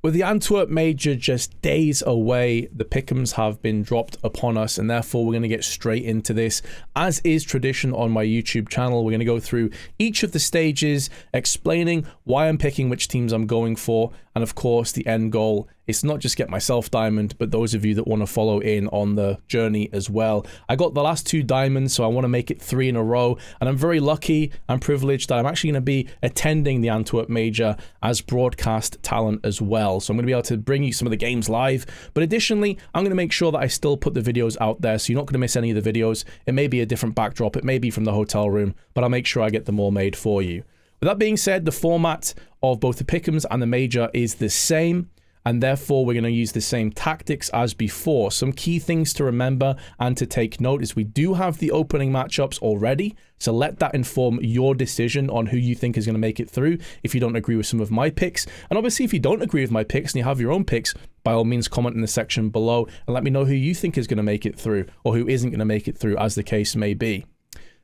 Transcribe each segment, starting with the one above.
With the Antwerp Major just days away, the Pickems have been dropped upon us, and therefore we're going to get straight into this. As is tradition on my YouTube channel, we're going to go through each of the stages, explaining why I'm picking which teams I'm going for, and of course the end goal is not just get myself diamond, but those of you that want to follow in on the journey as well. I got the last 2 diamonds, so I want to make it 3 in a row, and I'm very lucky and privileged that I'm actually going to be attending the Antwerp Major as broadcast talent as well. So I'm going to be able to bring you some of the games live, but additionally, I'm going to make sure that I still put the videos out there, so you're not going to miss any of the videos. It may be a different backdrop, it may be from the hotel room, but I'll make sure I get them all made for you. With that being said, the format of both the Pickems and the Major is the same, and therefore we're going to use the same tactics as before. Some key things to remember and to take note is we do have the opening matchups already, so let that inform your decision on who you think is going to make it through if you don't agree with some of my picks. And obviously if you don't agree with my picks and you have your own picks, by all means comment in the section below and let me know who you think is going to make it through or who isn't going to make it through, as the case may be.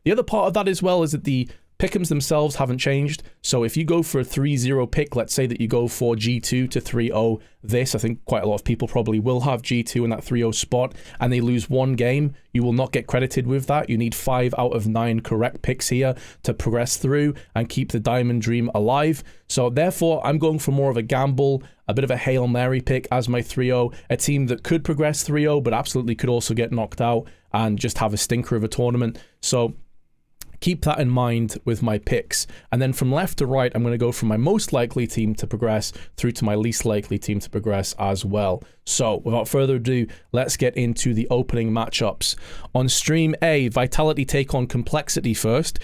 The other part of that as well is that the Pickems themselves haven't changed, so if you go for a 3-0 pick, let's say that you go for G2 to 3-0 this, I think quite a lot of people probably will have G2 in that 3-0 spot, and they lose 1 game, you will not get credited with that. You need 5 out of 9 correct picks here to progress through and keep the diamond dream alive. So therefore, I'm going for more of a gamble, a bit of a Hail Mary pick as my 3-0, a team that could progress 3-0, but absolutely could also get knocked out and just have a stinker of a tournament. So keep that in mind with my picks. And then from left to right, I'm going to go from my most likely team to progress through to my least likely team to progress as well. So without further ado, let's get into the opening matchups. On stream A, Vitality take on Complexity first.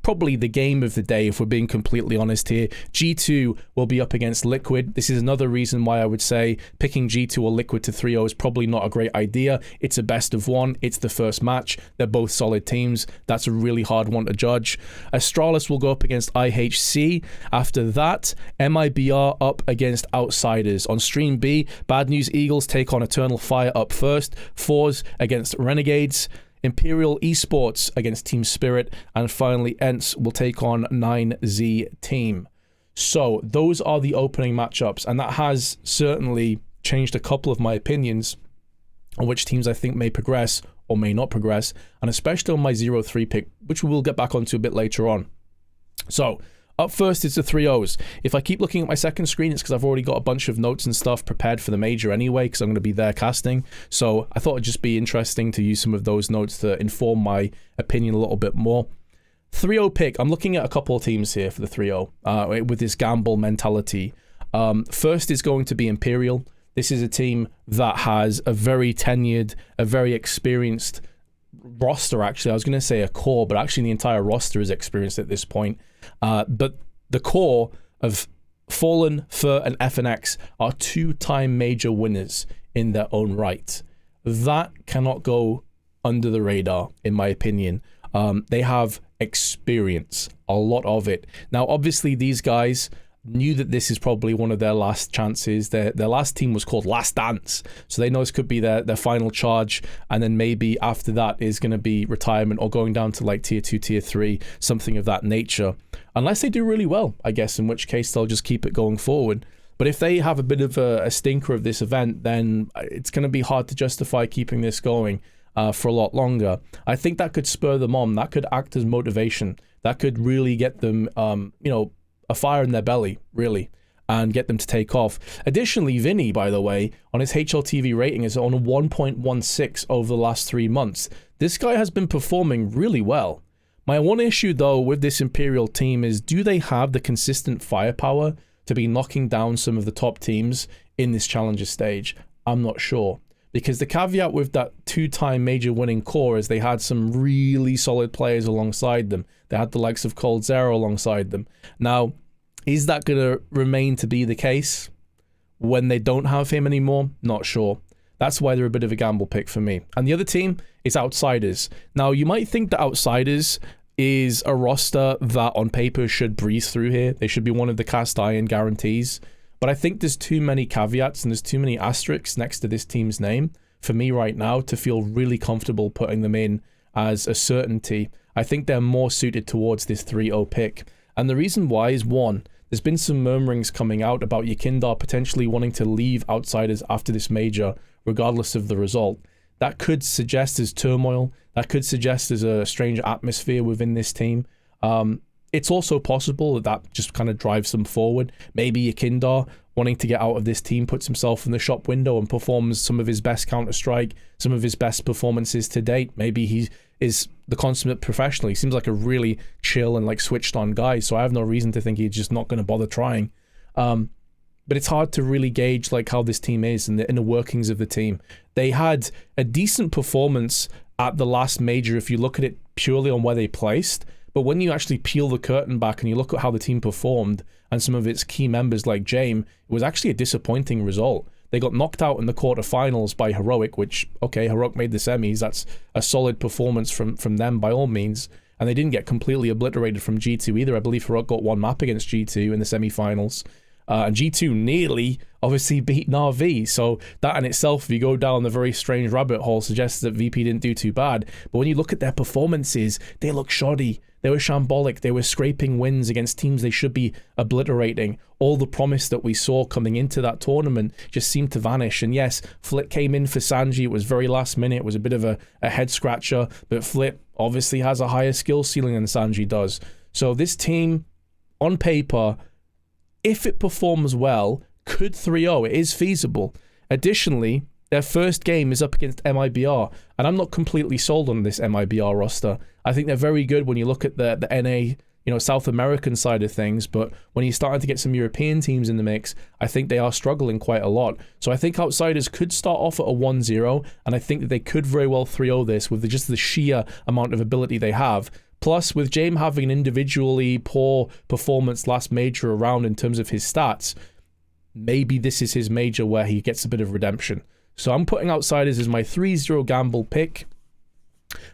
Probably the game of the day, if we're being completely honest here. G2 will be up against Liquid. This is another reason why I would say picking G2 or Liquid to 3-0 is probably not a great idea. It's a best of 1. It's the first match. They're both solid teams. That's a really hard one to judge. Astralis will go up against IHC. After that, MIBR up against Outsiders. On stream B, Bad News Eagles take on Eternal Fire up first. Fours against Renegades. Imperial Esports against Team Spirit, and finally Ents will take on 9Z Team. So those are the opening matchups, and that has certainly changed a couple of my opinions on which teams I think may progress or may not progress, and especially on my 0-3 pick, which we will get back onto a bit later on. So up first is the 3-0s. If I keep looking at my second screen, it's because I've already got a bunch of notes and stuff prepared for the Major anyway, because I'm going to be there casting. So I thought it'd just be interesting to use some of those notes to inform my opinion a little bit more. 3-0 pick. I'm looking at a couple of teams here for the 3-0 with this gamble mentality. First is going to be Imperial. This is a team that has a very tenured, a very experienced roster, actually. I was going to say a core, but actually the entire roster is experienced at this point. But the core of Fallen, Fur, and FNX are 2-time major winners in their own right. That cannot go under the radar, in my opinion. They have experience, a lot of it. Now, obviously, these guys knew that this is probably one of their last chances. Their last team was called Last Dance, so they know this could be their final charge, and then maybe after that is going to be retirement or going down to like tier 2, tier 3, something of that nature. Unless they do really well, I guess, in which case they'll just keep it going forward. But if they have a bit of a stinker of this event, then it's going to be hard to justify keeping this going for a lot longer. I think that could spur them on. That could act as motivation. That could really get them, a fire in their belly, really, and get them to take off. Additionally, Vinny, by the way, on his HLTV rating is on a 1.16 over the last 3 months. This guy has been performing really well. My one issue, though, with this Imperial team is, do they have the consistent firepower to be knocking down some of the top teams in this Challenger stage? I'm not sure. Because the caveat with that 2-time major winning core is they had some really solid players alongside them. They had the likes of Cold Zero alongside them. Now, is that going to remain to be the case when they don't have him anymore? Not sure. That's why they're a bit of a gamble pick for me. And the other team is Outsiders. Now, you might think that Outsiders is a roster that on paper should breeze through here. They should be one of the cast iron guarantees. But I think there's too many caveats and there's too many asterisks next to this team's name for me right now to feel really comfortable putting them in as a certainty. I think they're more suited towards this 3-0 pick. And the reason why is, one, there's been some murmurings coming out about Yekindar potentially wanting to leave Outsiders after this major, regardless of the result. That could suggest there's turmoil. That could suggest there's a strange atmosphere within this team. It's also possible that that just kind of drives them forward. Maybe Yekindar, wanting to get out of this team, puts himself in the shop window and performs some of his best Counter-Strike, some of his best performances to date. Maybe he is the consummate professional. He seems like a really chill and like switched on guy, so I have no reason to think he's just not going to bother trying. But it's hard to really gauge like how this team is and the inner workings of the team. They had a decent performance at the last major if you look at it purely on where they placed, but when you actually peel the curtain back and you look at how the team performed and some of its key members like James, it was actually a disappointing result. They got knocked out in the quarterfinals by Heroic, which, okay, Heroic made the semis. That's a solid performance from them by all means. And they didn't get completely obliterated from G2 either. I believe Heroic got one map against G2 in the semifinals. And G2 nearly, obviously, beat NARV. So that in itself, if you go down the very strange rabbit hole, suggests that VP didn't do too bad. But when you look at their performances, they look shoddy. They were shambolic. They were scraping wins against teams they should be obliterating. All the promise that we saw coming into that tournament just seemed to vanish. And yes, Flit came in for Sanji. It was very last minute. It was a bit of a head scratcher. But Flit obviously has a higher skill ceiling than Sanji does. So this team, on paper, if it performs well, could 3-0. It is feasible. Additionally, their first game is up against MIBR, and I'm not completely sold on this MIBR roster. I think they're very good when you look at the NA, South American side of things, but when you're starting to get some European teams in the mix, I think they are struggling quite a lot. So I think Outsiders could start off at a 1-0, and I think that they could very well 3-0 this with just the sheer amount of ability they have. Plus, with James having an individually poor performance last major around in terms of his stats, maybe this is his major where he gets a bit of redemption. So I'm putting Outsiders as my 3-0 gamble pick.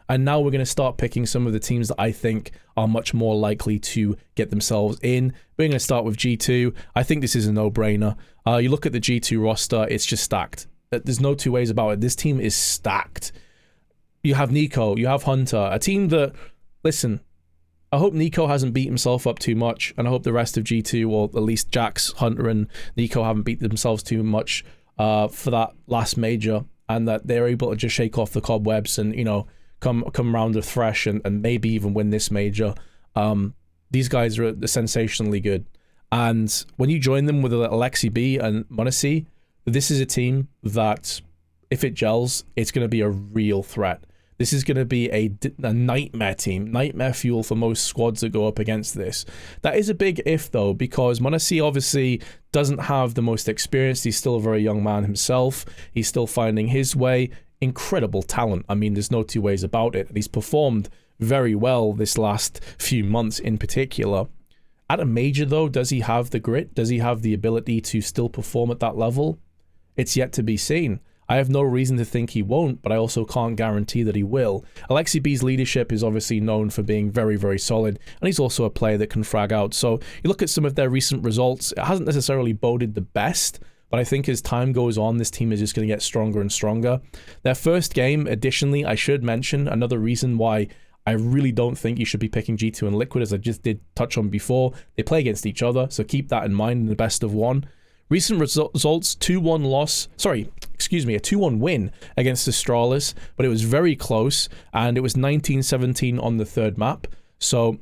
And now we're going to start picking some of the teams that I think are much more likely to get themselves in. We're going to start with G2. I think this is a no-brainer. You look at the G2 roster, it's just stacked. There's no two ways about it. This team is stacked. You have Nico, you have Hunter, a team that, listen, I hope Nico hasn't beat himself up too much, and I hope the rest of G2, or at least Jax, Hunter, and Nico haven't beat themselves too much for that last major, and that they're able to just shake off the cobwebs and, come round fresh and maybe even win this major. These guys are sensationally good. And when you join them with Alexi B and m0NESY, this is a team that, if it gels, it's going to be a real threat. This is going to be a nightmare team, nightmare fuel for most squads that go up against this. That is a big if, though, because m0NESY obviously doesn't have the most experience. He's still a very young man himself. He's still finding his way. Incredible talent. I mean, there's no two ways about it. And he's performed very well this last few months in particular. At a major, though, does he have the grit? Does he have the ability to still perform at that level? It's yet to be seen. I have no reason to think he won't, but I also can't guarantee that he will. Alexi B's leadership is obviously known for being very, very solid, and he's also a player that can frag out. So you look at some of their recent results, it hasn't necessarily boded the best, but I think as time goes on, this team is just going to get stronger and stronger. Their first game, additionally, I should mention, another reason why I really don't think you should be picking G2 and Liquid, as I just did touch on before. They play against each other, so keep that in mind in the best of one. Recent results, 2-1 loss, a 2-1 win against Astralis, but it was very close, and it was 19-17 on the third map. So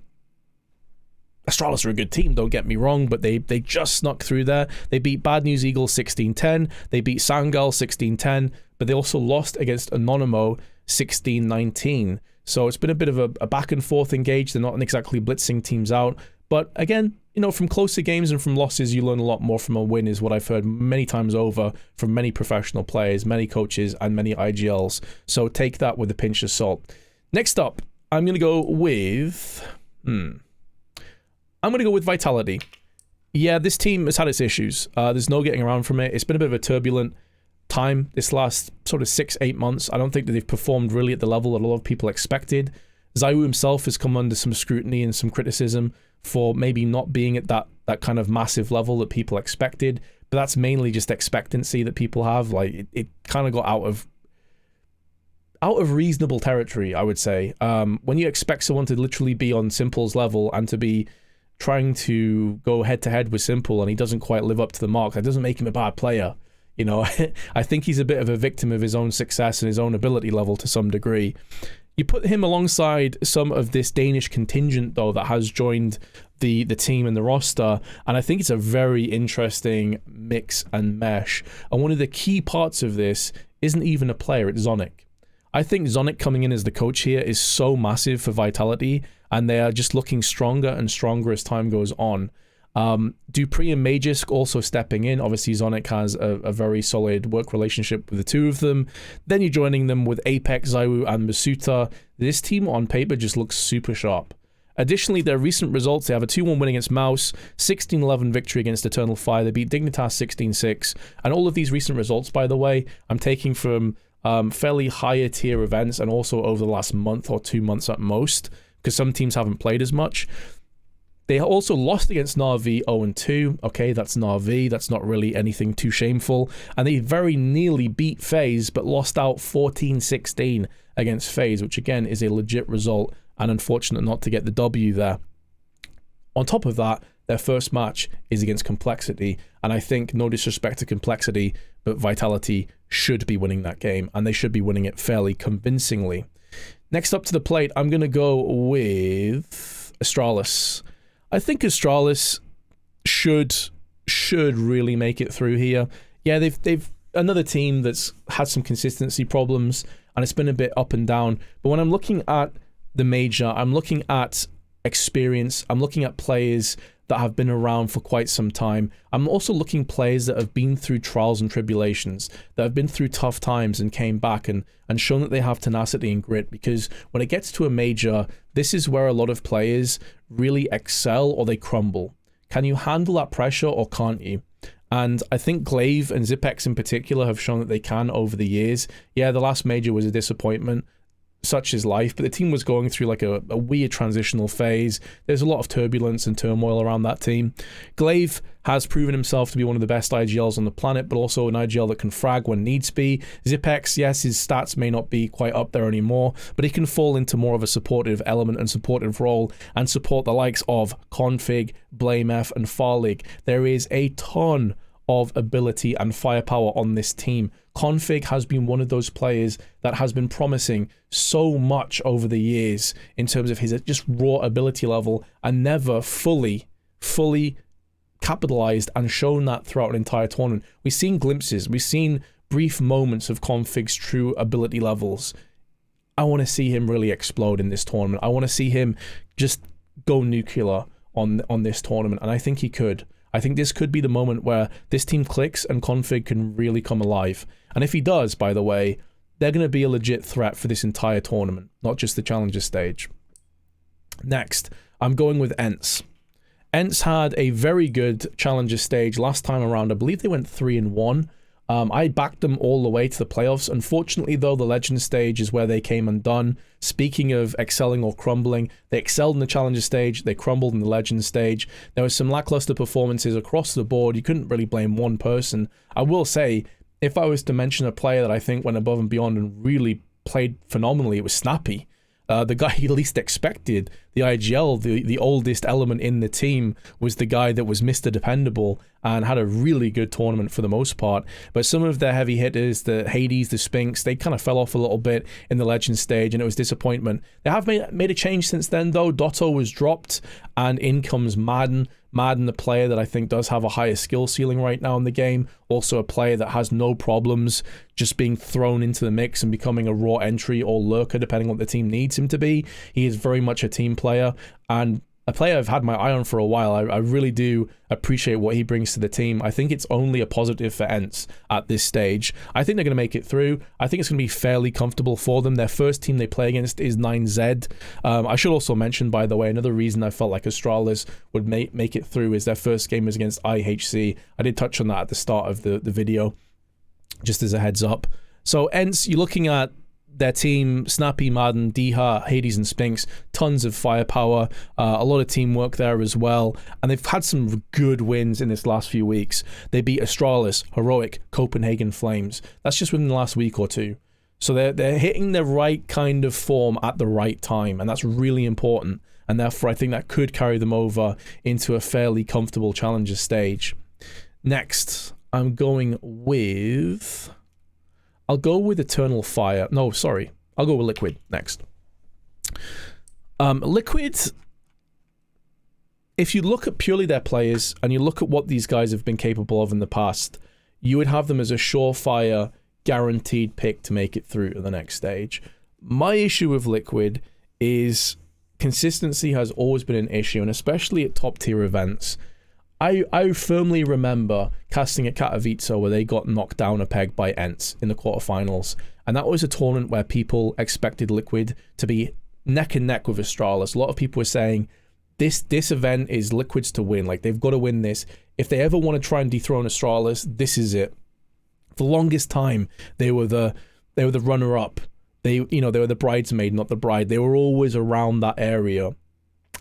Astralis are a good team, don't get me wrong, but they just snuck through there. They beat Bad News Eagle 16-10, they beat Sangal 16-10, but they also lost against Anonymo 16-19. So it's been a bit of a back and forth engage. They're not exactly blitzing teams out, but again, from closer games and from losses, you learn a lot more from a win, is what I've heard many times over from many professional players, many coaches, and many IGLs. So take that with a pinch of salt. Next up, I'm going to go with... I'm going to go with Vitality. Yeah, this team has had its issues. There's no getting around from it. It's been a bit of a turbulent time this last sort of 6-8 months. I don't think that they've performed really at the level that a lot of people expected. Zaiwu himself has come under some scrutiny and some criticism for maybe not being at that kind of massive level that people expected, but that's mainly just expectancy that people have. Like it kind of got out of reasonable territory, I would say. When you expect someone to literally be on Simple's level and to be trying to go head-to-head with Simple and he doesn't quite live up to the mark, that doesn't make him a bad player. You know, I think he's a bit of a victim of his own success and his own ability level to some degree. You put him alongside some of this Danish contingent, though, that has joined the team and the roster, and I think it's a very interesting mix and mesh. And one of the key parts of this isn't even a player, it's Zonic. I think Zonic coming in as the coach here is so massive for Vitality, and they are just looking stronger and stronger as time goes on. Dupree and Magisk also stepping in. Obviously, Zonic has a very solid work relationship with the two of them. Then you're joining them with Apex, Zaiwu, and Masuta. This team on paper just looks super sharp. Additionally, their recent results, they have a 2-1 win against Mouse, 16-11 victory against Eternal Fire, they beat Dignitas 16-6, and all of these recent results, by the way, I'm taking from fairly higher tier events and also over the last month or 2 months at most, because some teams haven't played as much. They also lost against Na'Vi 0-2. Okay, that's Na'Vi. That's not really anything too shameful. And they very nearly beat FaZe, but lost out 14-16 against FaZe, which again is a legit result and unfortunate not to get the W there. On top of that, their first match is against Complexity. And I think, no disrespect to Complexity, but Vitality should be winning that game. And they should be winning it fairly convincingly. Next up to the plate, I'm going to go with Astralis. I think Astralis should really make it through here. Yeah, they've another team that's had some consistency problems and it's been a bit up and down. But when I'm looking at the major, I'm looking at experience. I'm looking at players that have been around for quite some time. I'm also looking players that have been through trials and tribulations, that have been through tough times and came back and shown that they have tenacity and grit, because when it gets to a major, this is where a lot of players really excel or they crumble. Can you handle that pressure or can't you? And I think Glaive and Zipex in particular have shown that they can over the years. Yeah, the last major was a disappointment. Such is life, but the team was going through like a weird transitional phase. There's a lot of turbulence and turmoil around that team. Glaive has proven himself to be one of the best IGLs on the planet, but also an IGL that can frag when needs be. Zipex, yes, his stats may not be quite up there anymore, but he can fall into more of a supportive element and supportive role and support the likes of Config, BlameF, and Farlig. There is a ton of ability and firepower on this team. Config has been one of those players that has been promising so much over the years in terms of his just raw ability level and never fully capitalized and shown that throughout an entire tournament. We've seen glimpses, we've seen brief moments of Config's true ability levels. I want to see him really explode in this tournament. I want to see him just go nuclear on this tournament, and I think he could. I think this could be the moment where this team clicks and Config can really come alive. And if he does, by the way, they're going to be a legit threat for this entire tournament, not just the Challenger stage. Next, I'm going with Ents. Ents had a very good Challenger stage last time around. I believe they went 3-1. I backed them all the way to the playoffs. Unfortunately, though, the Legend stage is where they came undone. Speaking of excelling or crumbling, they excelled in the Challenger stage, they crumbled in the Legend stage. There were some lackluster performances across the board. You couldn't really blame one person. I will say, if I was to mention a player that I think went above and beyond and really played phenomenally, it was Snappy. The guy you least expected, the IGL, the oldest element in the team, was the guy that was Mr. Dependable and had a really good tournament for the most part. But some of their heavy hitters, the Hades, the Sphinx, they kind of fell off a little bit in the Legend stage, and it was disappointment. They have made a change since then, though. Dotto was dropped, and in comes Madden. Madden, the player that I think does have a higher skill ceiling right now in the game. Also a player that has no problems just being thrown into the mix and becoming a raw entry or lurker, depending on what the team needs him to be. He is very much a team player, and a player I've had my eye on for a while. I really do appreciate what he brings to the team. I think it's only a positive for Ents at this stage. I think they're going to make it through. I think it's going to be fairly comfortable for them. Their first team they play against is 9Z. I should also mention, by the way, another reason I felt like Astralis would make it through is their first game was against IHC. I did touch on that at the start of the video, just as a heads up. So Ents, you're looking at their team, Snappy, Madden, Diha, Hades, and Sphinx, tons of firepower, a lot of teamwork there as well, and they've had some good wins in this last few weeks. They beat Astralis, Heroic, Copenhagen Flames. That's just within the last week or two. So they're hitting the right kind of form at the right time, and that's really important. and therefore I think that could carry them over into a fairly comfortable challenger stage. Next, I'm going with... I'll go with Eternal Fire. No, sorry. I'll go with Liquid next. Liquid, if you look at purely their players, and you look at what these guys have been capable of in the past, you would have them as a surefire, guaranteed pick to make it through to the next stage. My issue with Liquid is consistency has always been an issue, and especially at top tier events. I firmly remember casting at Katowice where they got knocked down a peg by Ents in the quarterfinals, and that was a tournament where people expected Liquid to be neck and neck with Astralis. A lot of people were saying this event is Liquid's to win, like they've got to win this. If they ever want to try and dethrone Astralis, this is it. For the longest time, they were the runner-up. They were the bridesmaid, not the bride. They were always around that area.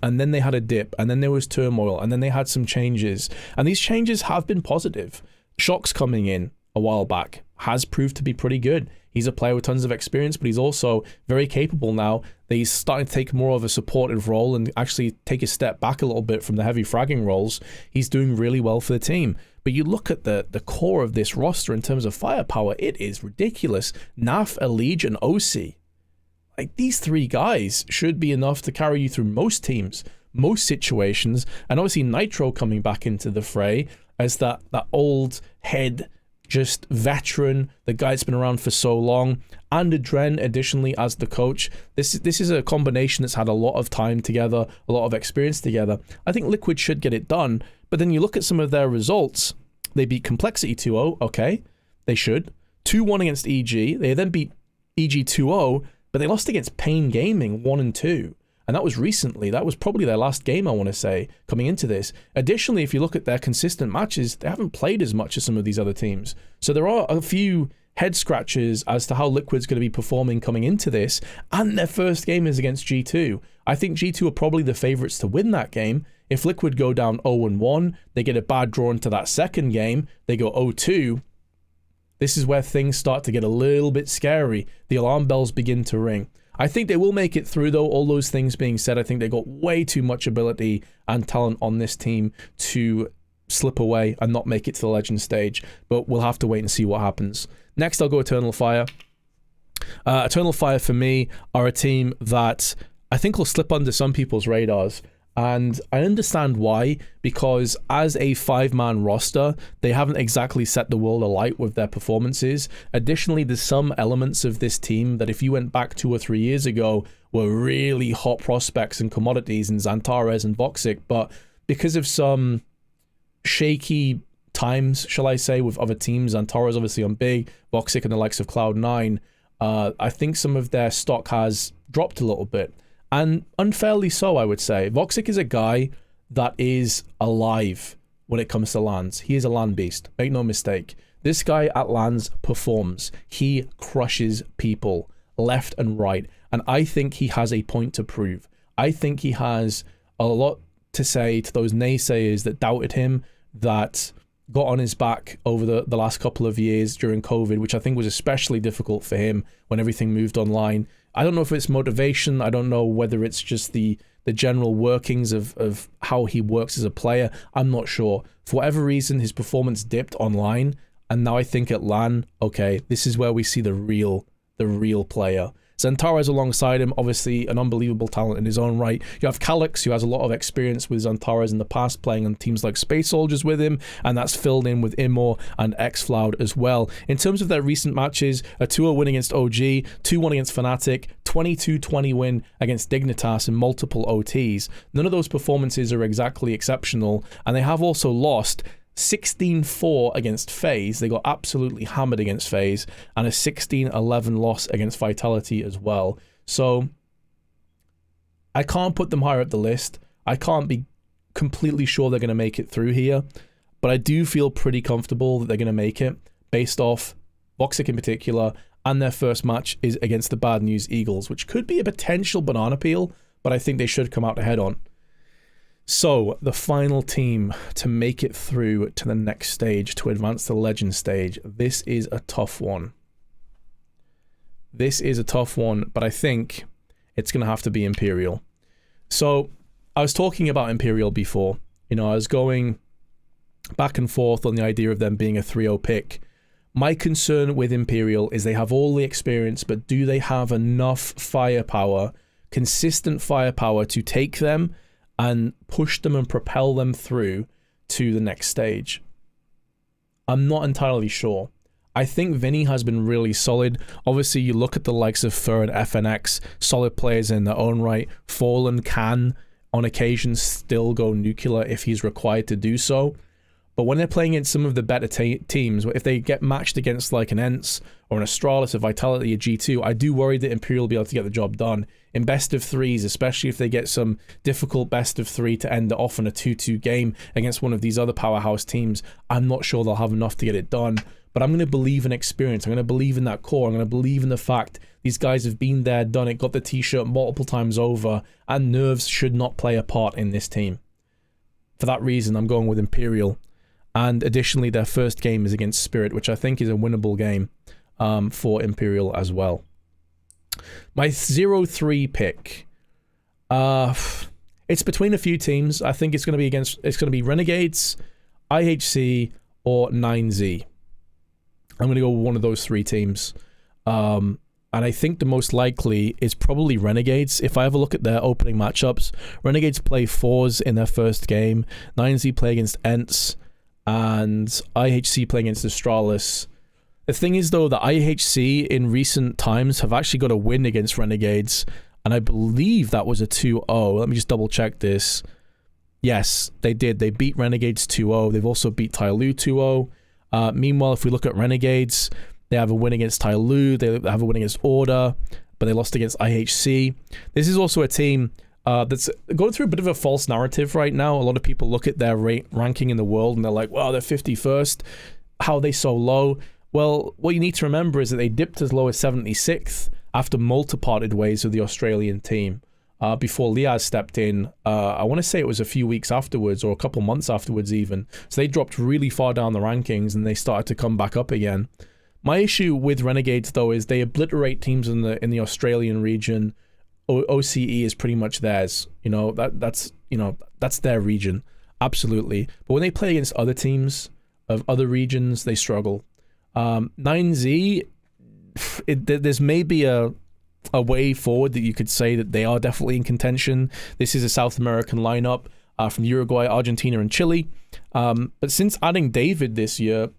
And then they had a dip, and then there was turmoil, and then they had some changes. And these changes have been positive. Shock's coming in a while back has proved to be pretty good. He's a player with tons of experience, but he's also very capable now that he's starting to take more of a supportive role and actually take a step back a little bit from the heavy fragging roles. He's doing really well for the team. But you look at the core of this roster in terms of firepower, it is ridiculous. Naf, Elige, and OC. Like, these three guys should be enough to carry you through most teams, most situations, and obviously Nitro coming back into the fray as that old head, just veteran, the guy that's been around for so long, and Adren additionally as the coach. This is a combination that's had a lot of time together, a lot of experience together. I think Liquid should get it done, but then you look at some of their results. They beat Complexity 2-0, okay, they should. 2-1 against EG, they then beat EG 2-0, but they lost against Pain Gaming 1-2. And that was recently. That was probably their last game, I want to say, coming into this. Additionally, if you look at their consistent matches, they haven't played as much as some of these other teams. So there are a few head scratches as to how Liquid's going to be performing coming into this. And their first game is against G2. I think G2 are probably the favourites to win that game. If Liquid go down 0-1, they get a bad draw into that second game, they go 0-2. This is where things start to get a little bit scary. The alarm bells begin to ring. I think they will make it through, though. All those things being said, I think they got way too much ability and talent on this team to slip away and not make it to the Legend stage. But we'll have to wait and see what happens. Next, I'll go Eternal Fire. Eternal Fire, for me, are a team that I think will slip under some people's radars. And I understand why, because as a 5-man roster, they haven't exactly set the world alight with their performances. Additionally, there's some elements of this team that if you went back 2 or 3 years ago were really hot prospects and commodities in Xantares and Voxic, but because of some shaky times, shall I say, with other teams, Xantares obviously on big, Voxic and the likes of Cloud9, I think some of their stock has dropped a little bit. And unfairly so, I would say. Voxic is a guy that is alive when it comes to LANs. He is a LAN beast. Make no mistake. This guy at LANs performs. He crushes people left and right. And I think he has a point to prove. I think he has a lot to say to those naysayers that doubted him, that got on his back over the last couple of years during COVID, which I think was especially difficult for him when everything moved online. I don't know if it's motivation. I don't know whether it's just the general workings of how he works as a player. I'm not sure. For whatever reason, his performance dipped online, and now I think at LAN, okay, this is where we see the real player. Xantares alongside him, obviously an unbelievable talent in his own right. You have Calyx, who has a lot of experience with Xantares in the past, playing on teams like Space Soldiers with him, and that's filled in with Immor and Xfloud as well. In terms of their recent matches, a 2-0 win against OG, 2-1 against Fnatic, 22-20 win against Dignitas in multiple OTs. None of those performances are exactly exceptional, and they have also lost 16-4 against FaZe. They got absolutely hammered against FaZe, and a 16-11 loss against Vitality as well. So I can't put them higher up the list. I can't be completely sure they're going to make it through here, but I do feel pretty comfortable that they're going to make it based off Voxic in particular, and their first match is against the Bad News Eagles, which could be a potential banana peel, but I think they should come out ahead on. So, the final team to make it through to the next stage, to advance to the Legend stage. This is a tough one. This is a tough one, but I think it's going to have to be Imperial. So, I was talking about Imperial before. You know, I was going back and forth on the idea of them being a 3-0 pick. My concern with Imperial is they have all the experience, but do they have enough firepower, consistent firepower, to take them and push them and propel them through to the next stage? I'm not entirely sure. I think Vinny has been really solid. Obviously, you look at the likes of Fur and FNX, solid players in their own right. Fallen can, on occasion, still go nuclear if he's required to do so. But when they're playing against some of the better teams, if they get matched against like an Ents or an Astralis, a Vitality, a G2, I do worry that Imperial will be able to get the job done. In best of threes, especially if they get some difficult best of three to end it off in a 2-2 game against one of these other powerhouse teams, I'm not sure they'll have enough to get it done. But I'm going to believe in experience. I'm going to believe in that core. I'm going to believe in the fact these guys have been there, done it, got the t-shirt multiple times over, and nerves should not play a part in this team. For that reason, I'm going with Imperial. And additionally, their first game is against Spirit, which I think is a winnable game for Imperial as well. My 0-3 pick. It's between a few teams. I think it's going to be Renegades, IHC, or 9Z. I'm going to go with one of those three teams. And I think the most likely is probably Renegades. If I have a look at their opening matchups, Renegades play 4s in their first game, 9Z play against Ents, and IHC playing against Astralis. The thing is, though, that IHC in recent times have actually got a win against Renegades, and I believe that was a 2-0. Let me just double check this. Yes, they did. They beat Renegades 2-0. They've also beat Tyloo 2-0. Meanwhile, if we look at Renegades, they have a win against Tyloo, they have a win against Order, but they lost against IHC. This is also a team that's going through a bit of a false narrative right now. A lot of people look at their ranking in the world and they're like, wow, they're 51st. How are they so low? Well, what you need to remember is that they dipped as low as 76th after multi-parted ways with the Australian team before Liaz stepped in. I want to say it was a few weeks afterwards or a couple months afterwards even. So they dropped really far down the rankings and they started to come back up again. My issue with Renegades, though, is they obliterate teams in the Australian region. OCE is pretty much theirs. You know, that's their region, absolutely. But when they play against other teams of other regions, they struggle. 9Z, there's maybe a way forward that you could say that they are definitely in contention. This is a South American lineup from Uruguay, Argentina, and Chile. But since adding David this year,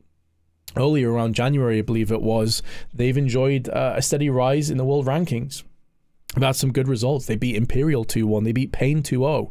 earlier around January, I believe it was, they've enjoyed a steady rise in the world rankings. They've had some good results. They beat Imperial 2-1. They beat Pain 2-0.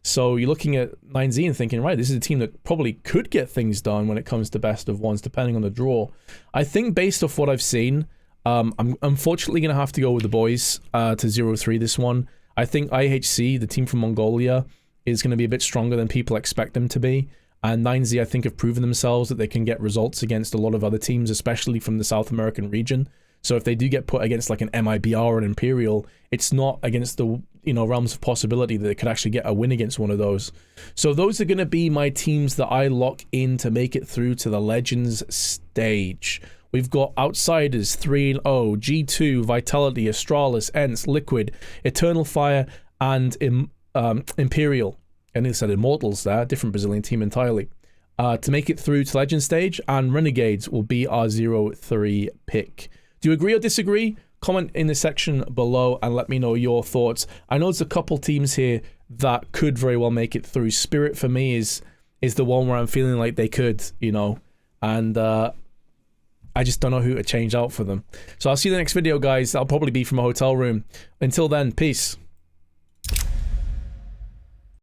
So you're looking at 9Z and thinking, right, this is a team that probably could get things done when it comes to best of ones, depending on the draw. I think based off what I've seen, I'm unfortunately going to have to go with the boys to 0-3 this one. I think IHC, the team from Mongolia, is going to be a bit stronger than people expect them to be. And 9Z, I think, have proven themselves that they can get results against a lot of other teams, especially from the South American region. So if they do get put against like an MIBR or an Imperial, it's not against the realms of possibility that they could actually get a win against one of those. So those are going to be my teams that I lock in to make it through to the Legends stage. We've got Outsiders 3-0, G2, Vitality, Astralis, Ents, Liquid, Eternal Fire, and Imperial. And they said Immortals there, different Brazilian team entirely. To make it through to Legend stage, and Renegades will be our 0-3 pick. Do you agree or disagree? Comment in the section below and let me know your thoughts. I know there's a couple teams here that could very well make it through. Spirit for me is the one where I'm feeling like they could, and I just don't know who to change out for them. So I'll see you in the next video, guys. That'll probably be from a hotel room. Until then, peace.